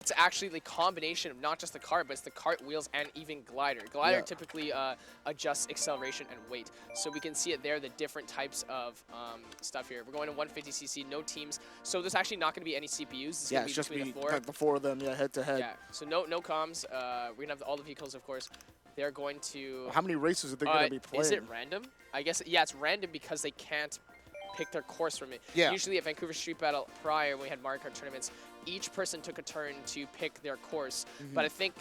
it's actually the combination of not just the cart, but it's the cart wheels and even glider. Glider typically adjusts acceleration and weight. So we can see it there, the different types of stuff here. We're going to 150cc, no teams. So there's actually not going to be any CPUs. It's Yeah, it's just between the four of them, head to head. Yeah, so no comms. We're going to have all the vehicles, of course. They're going to... How many races are they going to be playing? Is it random? I guess, yeah, it's random because they can't pick their course from it. Yeah. Usually at Vancouver Street Battle prior, when we had Mario Kart tournaments, each person took a turn to pick their course. But I think,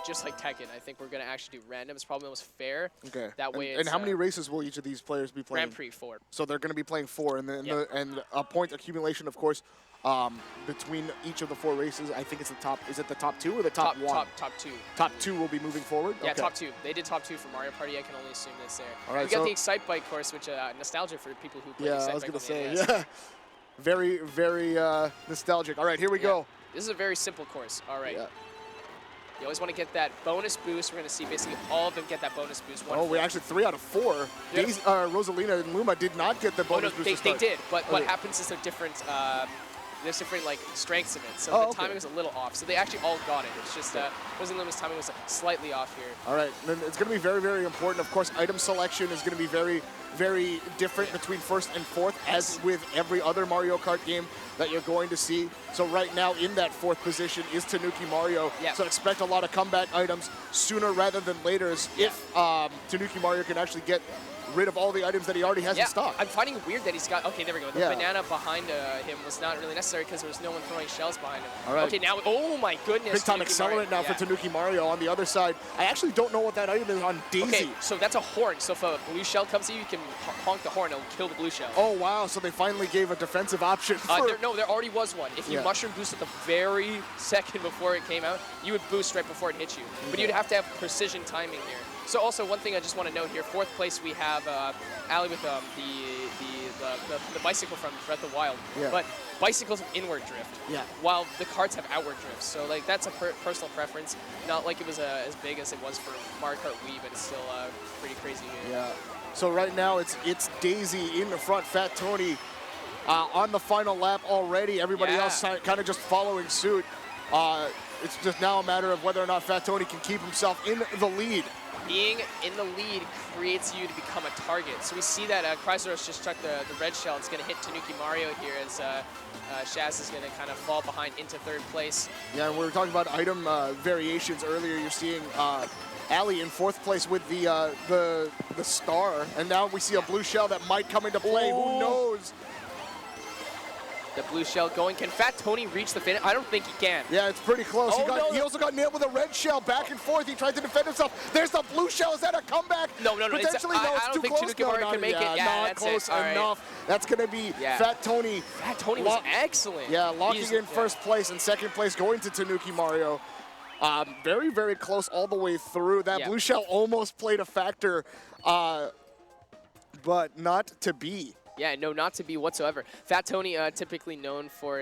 just like Tekken, I think we're going to actually do random. It's probably most fair. Okay. That way and how many races will each of these players be playing? Grand Prix 4. So they're going to be playing 4, and then and a point accumulation, of course, between each of the 4 races. I think it's the top. Is it the top 2 or the top 1? Top 2. Top 2 will be moving forward. Yeah, okay. top 2. They did top 2 for Mario Party. I can only assume this there. All right, we got the Excite Bike course, which nostalgia for people who play Excite Bike. I was going to say, NES. yeah, very, very nostalgic. All right, here we go. This is a very simple course. All right. Yeah. You always want to get that bonus boost. We're going to see basically all of them get that bonus boost. We actually 3 out of 4. Yep. Rosalina and Luma did not get the bonus boost. They did, but what happens is they're different. There's different like strengths of it, so the timing was a little off. So they actually all got it. It's just Rosalima's timing was slightly off here. All right, then it's going to be very, very important. Of course, item selection is going to be very, very different between first and fourth, as with every other Mario Kart game that you're going to see. So right now in that 4th position is Tanuki Mario. Yeah. So expect a lot of comeback items sooner rather than later if Tanuki Mario can actually get rid of all the items that he already has in stock. I'm finding it weird that he's got... Okay, there we go. The banana behind him was not really necessary because there was no one throwing shells behind him. All right. Okay, now... Oh, my goodness. Big time accelerant now for Tanuki Mario on the other side. I actually don't know what that item is on Daisy. Okay, so that's a horn. So if a blue shell comes at you, you can honk the horn. It'll kill the blue shell. Oh, wow. So they finally gave a defensive option for... there already was one. If you mushroom boosted the very second before it came out, you would boost right before it hit you. But you'd have to have precision timing here. So also one thing I just want to note here, 4th place we have Ali with the bicycle from Breath of the Wild. Yeah. But bicycles have inward drift. Yeah. While the carts have outward drift. So like that's a personal preference. Not like it was as big as it was for Mario Kart Wii, but it's still pretty crazy here. Yeah. So right now it's Daisy in the front, Fat Tony on the final lap already. Everybody else kind of just following suit. It's just now a matter of whether or not Fat Tony can keep himself in the lead. Being in the lead creates you to become a target. So we see that Krizeros just struck the red shell. It's going to hit Tanuki Mario here as Shaze is going to kind of fall behind into 3rd place. Yeah, and we were talking about item variations earlier. You're seeing Ali in 4th place with the star, and now we see a blue shell that might come into play. Who knows? The blue shell going. Can Fat Tony reach the finish? I don't think he can. Yeah, it's pretty close. He also got nailed with a red shell back and forth. He tried to defend himself. There's the blue shell. Is that a comeback? No. Potentially, I it's don't too think close. Tanuki Mario can make it. Yeah, not that's close it. enough. Right. That's going to be Fat Tony. Fat Tony was excellent. Yeah, locking in 1st place and 2nd place going to Tanuki Mario. Very, very close all the way through. That blue shell almost played a factor, but not to be. Yeah, no, not to be whatsoever. Fat Tony, typically known for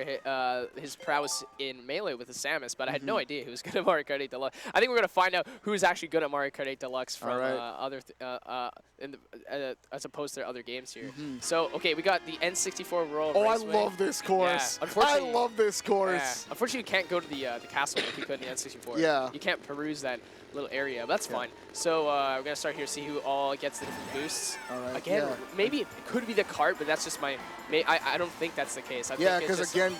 his prowess in Melee with the Samus, but I had no idea he was good at Mario Kart 8 Deluxe. I think we're going to find out who's actually good at Mario Kart 8 Deluxe from as opposed to other games here. So, okay, we got the N64 World Raceway. I love this course. Yeah, I love this course. Yeah. Unfortunately, you can't go to the castle like you could in the N64. Yeah. You can't peruse that little area, but that's fine. So we're going to start here, see who all gets the different boosts. All right. Again, maybe it could be the cart, but that's just my... I don't think that's the case. Because again,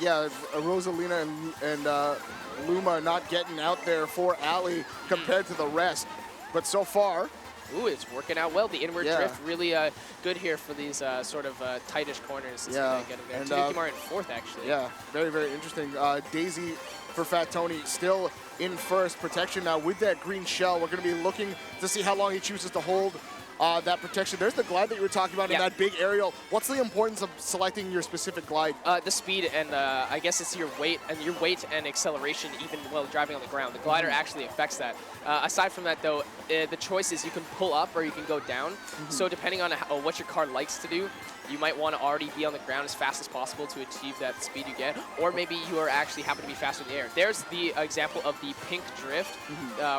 Rosalina and Luma not getting out there for Ali compared to the rest. But so far... Ooh, it's working out well. The inward drift really good here for these sort of tightish corners. Yeah. And Tanuki Mario in 4th, actually. Yeah, very, very interesting. Daisy for Fat Tony still in 1st. Protection now with that green shell. We're going to be looking to see how long he chooses to hold that protection. There's the glide that you were talking about in that big aerial. What's the importance of selecting your specific glide? The speed, and I guess it's your weight and acceleration even while driving on the ground. The glider actually affects that. Aside from that, though, the choice is you can pull up or you can go down. So depending on what your car likes to do, you might want to already be on the ground as fast as possible to achieve that speed you get, or maybe you are actually happen to be faster in the air. There's the example of the pink drift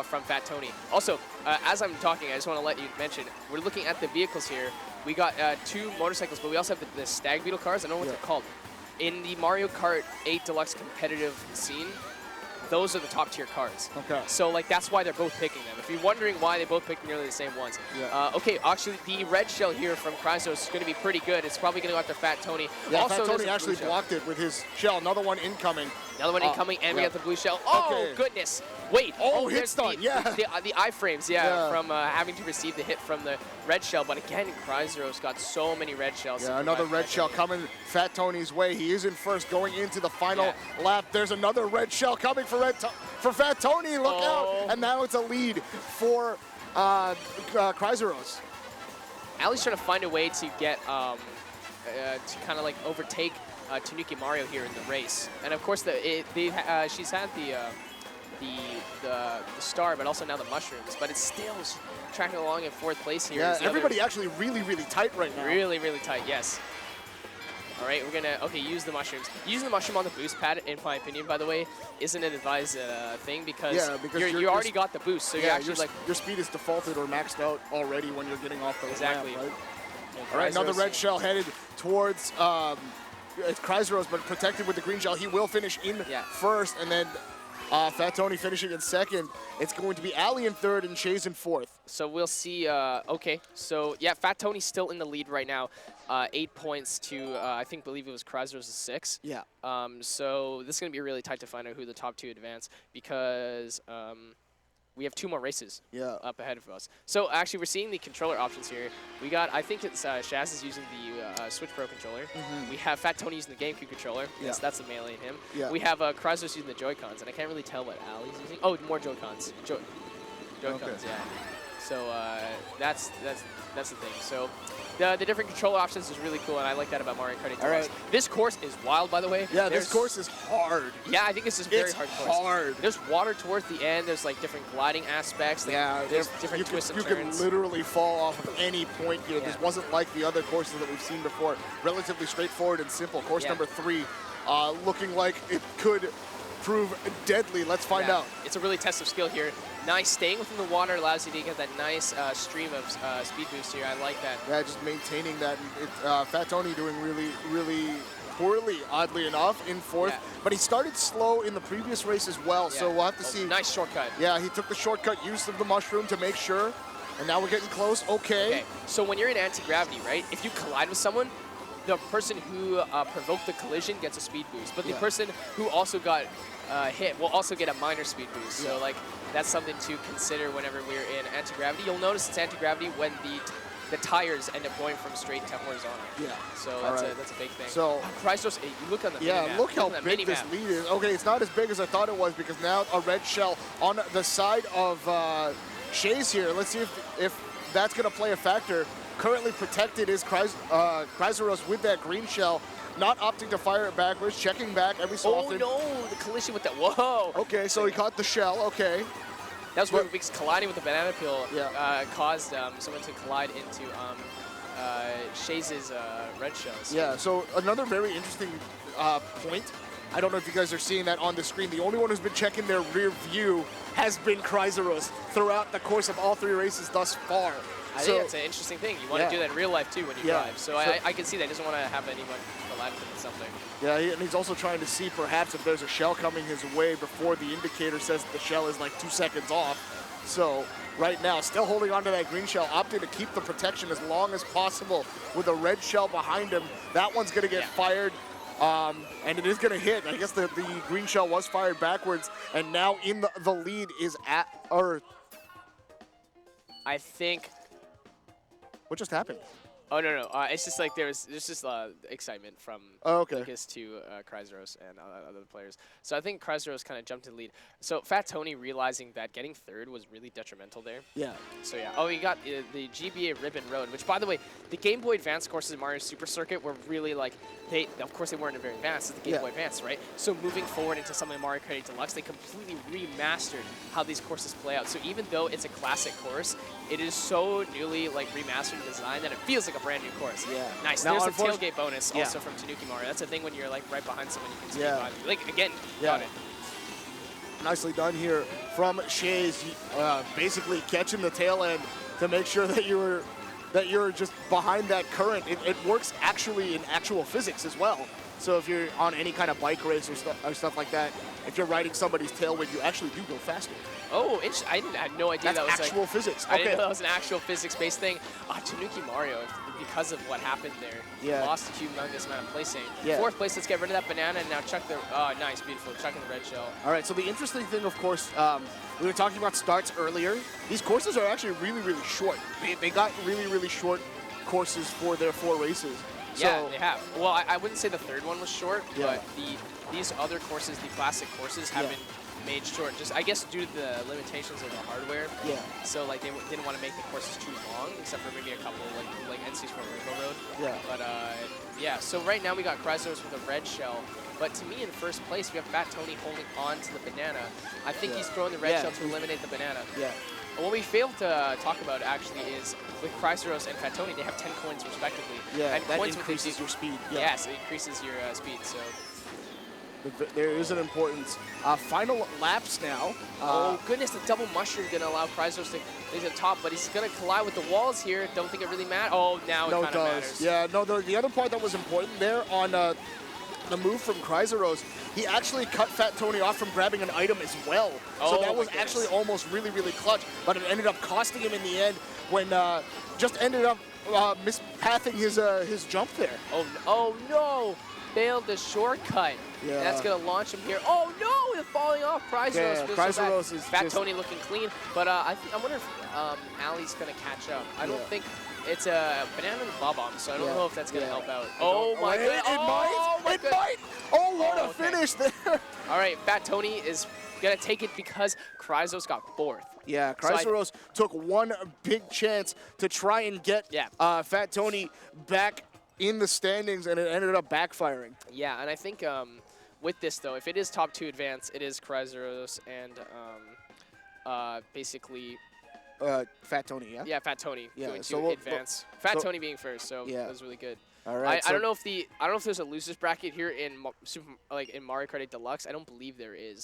from Fat Tony. Also, as I'm talking, I just want to let you mention, we're looking at the vehicles here. We got 2 motorcycles, but we also have the Stag Beetle cars. I don't know what they're called. In the Mario Kart 8 Deluxe competitive scene, those are the top tier cars. Okay. So like that's why they're both picking them. If you're wondering why they both picked nearly the same ones. Yeah. Okay, actually the red shell here from Krizeros is going to be pretty good. It's probably going to go after Fat Tony. Yeah, also, Fat Tony there's a actually blue blocked it with his shell. Another one incoming. Another one incoming, and we yeah. got the blue shell. Oh, Okay. goodness. Wait. Oh, hit there's stun, yeah. The iframes, from having to receive the hit from the red shell. But again, Krizeros got so many red shells. Yeah, another red shell coming Fat Tony's way. He is in first going into the final lap. There's another red shell coming for Fat Tony. Look out. And now it's a lead for Krizeros. Ali's trying to find a way to get to kind of like overtake Tanuki Mario here in the race, and of course she's had the star, but also now the mushrooms. But it's still tracking along in fourth place here. Yeah, everybody actually really tight right now. Really tight. Yes. All right, we're gonna use the mushrooms. Using the mushroom on the boost pad, in my opinion, by the way, isn't an advised thing because, you already got the boost, so you're actually your speed is defaulted or maxed out already when you're getting off the ramp, right? Yeah, all right, another red shell headed towards it's Krizeros, but protected with the green shell. He will finish in first, and then Fat Tony finishing in second. It's going to be Ali in third and Shaze in fourth. So we'll see. Okay, so yeah, Fat Tony's still in the lead right now. 8 points to, believe it was Krizeros' 6. Yeah. So this is going to be really tight to find out who the top two advance because we have 2 more races up ahead of us. So actually, we're seeing the controller options here. We got, I think it's Shaze is using the Switch Pro controller. We have Fat Tony using the GameCube controller. Yes, that's the melee in him. Yeah. We have Krizeros using the Joy-Cons, and I can't really tell what Ali's using. Oh, more Joy-Cons. Joy-Cons, yeah. So that's the thing. So the different controller options is really cool, and I like that about Mario Kart 8 Deluxe. All right. This course is wild, by the way. Yeah, this course is hard. Yeah, I think this is very hard course. It's hard. There's water towards the end. There's like different gliding aspects. Like, there's different twists and turns. You can literally fall off of any point here. This wasn't like the other courses that we've seen before. Relatively straightforward and simple. Course number 3, looking like it could prove deadly. Let's find out. It's a really test of skill here. Nice, staying within the water allows you to get that nice stream of speed boost here. I like that. Yeah, just maintaining that. Fat Tony doing really poorly, oddly enough, in fourth. But he started slow in the previous race as well, so we'll have to see. Nice shortcut. Yeah, he took the shortcut use of the mushroom to make sure. And now we're getting close. Okay. So when you're in anti-gravity, right, if you collide with someone, the person who provoked the collision gets a speed boost. But the person who also got hit will also get a minor speed boost. So like that's something to consider whenever we're in anti-gravity. You'll notice it's anti-gravity when the tires end up going from straight to horizontal. Yeah. So that's a big thing. So Krizeros, you look on the mini-map. Look how big this lead is. Okay, it's not as big as I thought it was because now a red shell on the side of Shaze here. Let's see if that's going to play a factor. Currently protected is Krizeros with that green shell. Not opting to fire it backwards, checking back every so often. Oh no, the collision with that, whoa! Okay, so he caught the shell, okay. That was weird because colliding with the banana peel caused someone to collide into Shaze's red shells. Yeah, so another very interesting point. I don't know if you guys are seeing that on the screen. The only one who's been checking their rear view has been Krizeros throughout the course of all 3 races thus far. I think that's an interesting thing. You want to do that in real life too when you drive. So I can see that. He doesn't want to have anyone collide with something. Yeah, and he's also trying to see perhaps if there's a shell coming his way before the indicator says the shell is like 2 seconds off. So right now, still holding on to that green shell, opting to keep the protection as long as possible with a red shell behind him. That one's going to get fired. And it is going to hit. I guess the green shell was fired backwards, and now in the lead is at Earth. I think. What just happened? Oh, no. It's just like there's just excitement from Lucas to Krizeros and other players. So I think Krizeros kind of jumped to the lead. So Fat Tony realizing that getting third was really detrimental there. Yeah. So yeah. Oh, he got the GBA Ribbon Road, which by the way, the Game Boy Advance courses in Mario Super Circuit were really like, of course they weren't very advanced, it's the Game Boy Advance, right? So moving forward into something like Mario Kart 8 Deluxe, they completely remastered how these courses play out. So even though it's a classic course, it is so newly like remastered and designed that it feels like a brand new course. Yeah. Nice. Now, there's a tailgate bonus also from Tanuki Mario. That's a thing when you're like right behind someone, you can speed by them. Like again, got it. Nicely done here from Shaze, basically catching the tail end to make sure that you're just behind that current. It works actually in actual physics as well. So if you're on any kind of bike race or stuff like that, if you're riding somebody's tailwind, you actually do go faster. Oh, I had no idea That's that was actual physics. I Okay. didn't know that was an actual physics-based thing. Tanuki Mario, because of what happened there, Yeah. lost a humongous amount of placing. Yeah. 4th place, let's get rid of that banana and now chuck the, nice, beautiful, chucking the red shell. All right, so the interesting thing, of course, we were talking about starts earlier. These courses are actually really, really short. They got really, really short courses for their 4 races. Yeah, So, they have. Well, I wouldn't say the 3rd one was short, Yeah. but these other courses, the classic courses, have been made short. Just I guess due to the limitations of the hardware. Yeah. So like they didn't want to make the courses too long, except for maybe a couple like NC's for Rainbow Road. Yeah. But yeah. So right now we got Krizeros with a red shell. But to me, in first place, we have Fat Tony holding on to the banana. I think he's throwing the red shell to eliminate the banana. Yeah. What we failed to talk about actually is with Krizeros and Fat Tony, they have 10 coins respectively. Yeah, and that coins increases your speed. Yeah. Yes, it increases your speed. So. There is an importance. Final laps now. Oh goodness, the double mushroom gonna allow Krizeros to he's at top, but he's gonna collide with the walls here. Don't think it really matters. Oh, now it kind of matters. Yeah, no, the other part that was important there on the move from Krizeros, he actually cut Fat Tony off from grabbing an item as well. So that was actually almost really, really clutch, but it ended up costing him in the end when just ended up mispathing his jump there. Oh no! Failed the shortcut. Yeah. That's gonna launch him here. Oh no! They're falling off. Krizeros. Yeah, Krizeros is Fat just... Tony looking clean, but I wonder if Ali's gonna catch up. I don't think it's a banana and a bob-omb, so I don't know if that's gonna help out. Oh my goodness! It might! Oh, what a finish there! All right, Fat Tony is gonna take it because Krizeros got 4th. Yeah, Krizeros took one big chance to try and get Fat Tony back in the standings, and it ended up backfiring. Yeah, and I think with this, though, if it is top 2 advance, it is Krizeros and basically... Fat Tony, yeah? Yeah, Fat Tony going so to advance. Fat Tony being first, so that was really good. All right. I don't know if there's a losers bracket here in in Mario Kart 8 Deluxe. I don't believe there is.